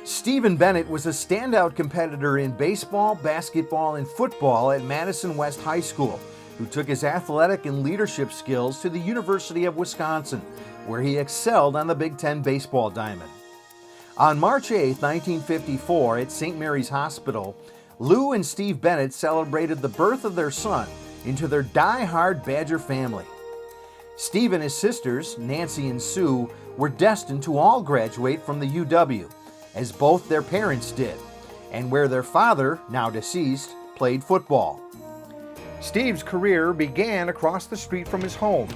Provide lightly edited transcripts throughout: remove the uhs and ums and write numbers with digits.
Stephen Bennett was a standout competitor in baseball, basketball, and football at Madison West High School, who took his athletic and leadership skills to the University of Wisconsin, where he excelled on the Big Ten baseball diamond. On March 8, 1954, at St. Mary's Hospital, Lou and Steve Bennett celebrated the birth of their son into their die-hard Badger family. Steve and his sisters, Nancy and Sue, were destined to all graduate from the UW, as both their parents did, and where their father, now deceased, played football. Steve's career began across the street from his home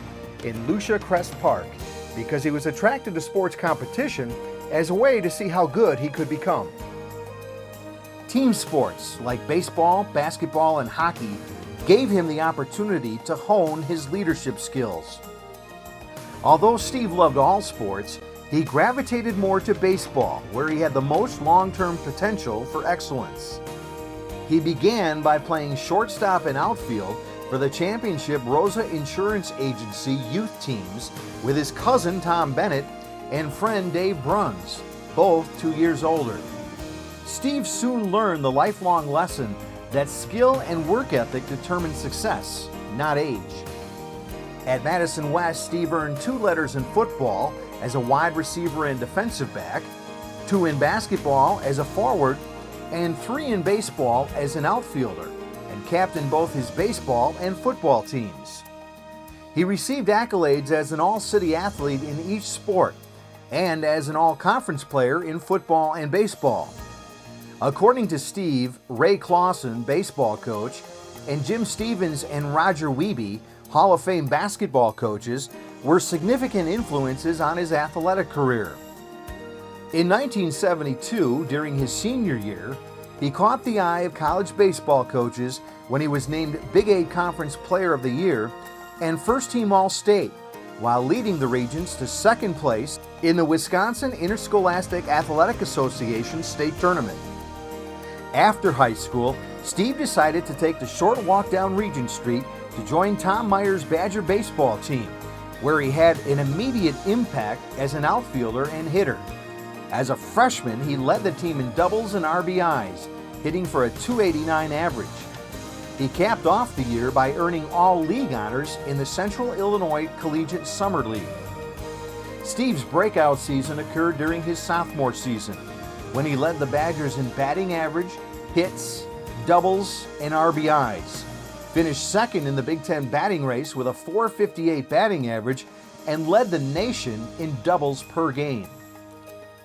in Lucia Crest Park because he was attracted to sports competition as a way to see how good he could become. Team sports like baseball, basketball, and hockey gave him the opportunity to hone his leadership skills. Although Steve loved all sports, he gravitated more to baseball, where he had the most long-term potential for excellence. He began by playing shortstop and outfield for the championship Rosa Insurance Agency youth teams with his cousin Tom Bennett and friend Dave Bruns, both 2 years older. Steve soon learned the lifelong lesson that skill and work ethic determine success, not age. At Madison West, Steve earned 2 letters in football as a wide receiver and defensive back, 2 in basketball as a forward, and 3 in baseball as an outfielder, and captained both his baseball and football teams. He received accolades as an all-city athlete in each sport and as an all-conference player in football and baseball. According to Steve, Ray Clausen, baseball coach, and Jim Stevens and Roger Wiebe, Hall of Fame basketball coaches, were significant influences on his athletic career. In 1972, during his senior year, he caught the eye of college baseball coaches when he was named Big 8 Conference Player of the Year and First Team All-State, while leading the Regents to second place in the Wisconsin Interscholastic Athletic Association state tournament. After high school, Steve decided to take the short walk down Regent Street to join Tom Meyer's Badger baseball team, where he had an immediate impact as an outfielder and hitter. As a freshman, he led the team in doubles and RBIs, hitting for a .289 average. He capped off the year by earning all league honors in the Central Illinois Collegiate Summer League. Steve's breakout season occurred during his sophomore season, when he led the Badgers in batting average, hits, doubles, and RBIs, finished second in the Big Ten batting race with a .458 batting average, and led the nation in doubles per game.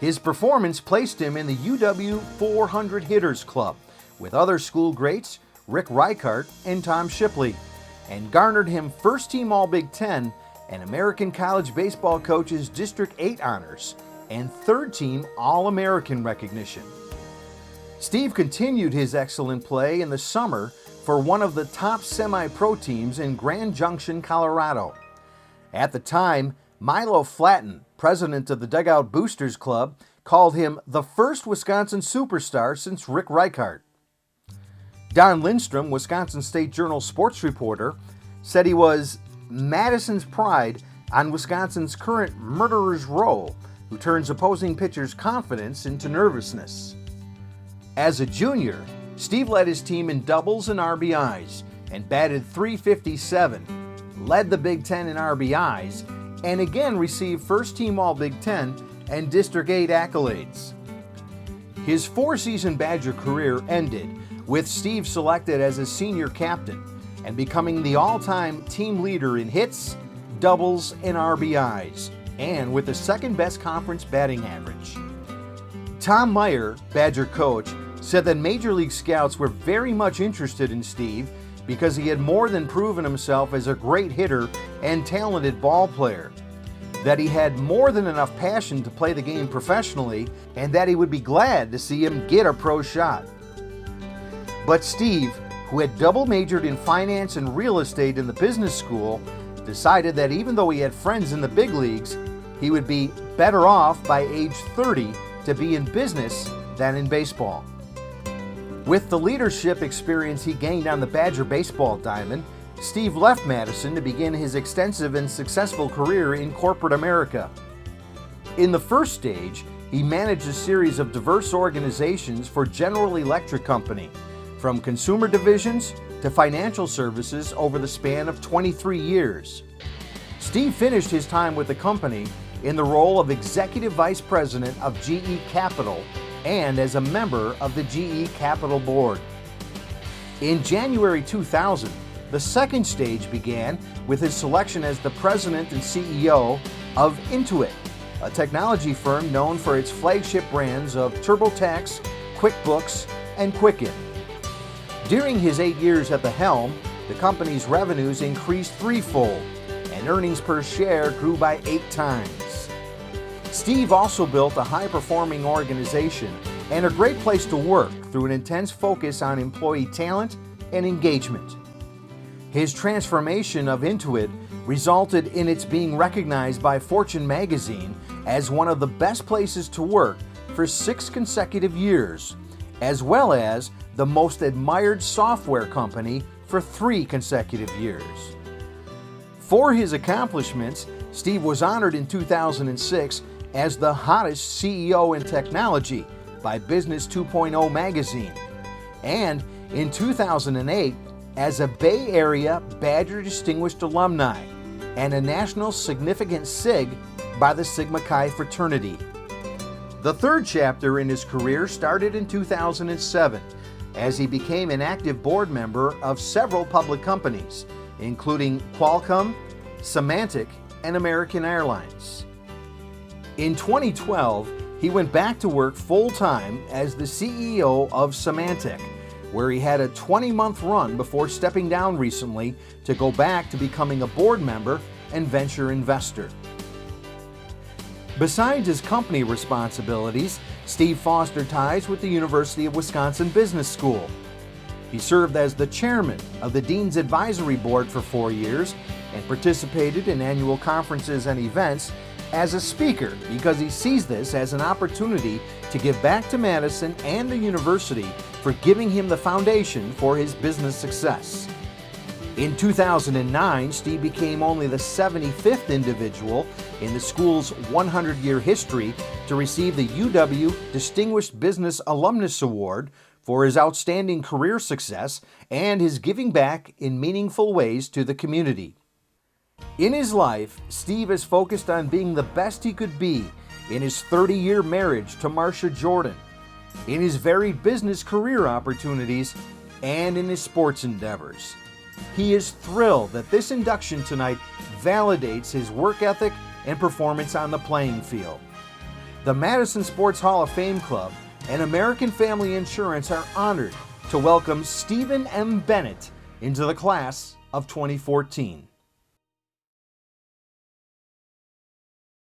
His performance placed him in the UW 400 Hitters Club with other school greats Rick Reichart and Tom Shipley, and garnered him First Team All-Big Ten and American College Baseball Coaches District 8 honors and Third Team All-American recognition. Steve continued his excellent play in the summer for one of the top semi-pro teams in Grand Junction, Colorado. At the time, Milo Flatten, president of the Dugout Boosters Club, called him the first Wisconsin superstar since Rick Reichart. Don Lindstrom, Wisconsin State Journal sports reporter, said he was Madison's pride on Wisconsin's current murderer's row, who turns opposing pitchers' confidence into nervousness. As a junior, Steve led his team in doubles and RBIs and batted .357, led the Big Ten in RBIs, and again received First Team All-Big Ten and District 8 accolades. His 4-season Badger career ended with Steve selected as a senior captain and becoming the all-time team leader in hits, doubles, and RBIs, and with the second-best conference batting average. Tom Meyer, Badger coach, said that Major League scouts were very much interested in Steve because he had more than proven himself as a great hitter and talented ball player, that he had more than enough passion to play the game professionally, and that he would be glad to see him get a pro shot. But Steve, who had double majored in finance and real estate in the business school, decided that even though he had friends in the big leagues, he would be better off by age 30 to be in business than in baseball. With the leadership experience he gained on the Badger baseball diamond, Steve left Madison to begin his extensive and successful career in corporate America. In the first stage, he managed a series of diverse organizations for General Electric Company, from consumer divisions to financial services over the span of 23 years. Steve finished his time with the company in the role of Executive Vice President of GE Capital and as a member of the GE Capital Board. In January 2000, the second stage began with his selection as the President and CEO of Intuit, a technology firm known for its flagship brands of TurboTax, QuickBooks, and Quicken. During his 8 years at the helm, the company's revenues increased threefold, and earnings per share grew by 8 times. Steve also built a high-performing organization and a great place to work through an intense focus on employee talent and engagement. His transformation of Intuit resulted in its being recognized by Fortune magazine as one of the best places to work for 6 consecutive years, as well as the most admired software company for 3 consecutive years. For his accomplishments, Steve was honored in 2006 as the hottest CEO in technology by Business 2.0 magazine, and in 2008 as a Bay Area Badger Distinguished Alumni and a National Significant SIG by the Sigma Chi fraternity. The third chapter in his career started in 2007 as he became an active board member of several public companies, including Qualcomm, Symantec, and American Airlines. In 2012, he went back to work full-time as the CEO of Symantec, where he had a 20-month run before stepping down recently to go back to becoming a board member and venture investor. Besides his company responsibilities, Steve fostered ties with the University of Wisconsin Business School. He served as the chairman of the Dean's Advisory Board for 4 years and participated in annual conferences and events as a speaker because he sees this as an opportunity to give back to Madison and the university for giving him the foundation for his business success. In 2009, Steve became only the 75th individual in the school's 100-year history to receive the UW Distinguished Business Alumnus Award for his outstanding career success and his giving back in meaningful ways to the community. In his life, Steve has focused on being the best he could be in his 30-year marriage to Marcia Jordan, in his varied business career opportunities, and in his sports endeavors. He is thrilled that this induction tonight validates his work ethic and performance on the playing field. The Madison Sports Hall of Fame Club and American Family Insurance are honored to welcome Stephen M. Bennett into the class of 2014.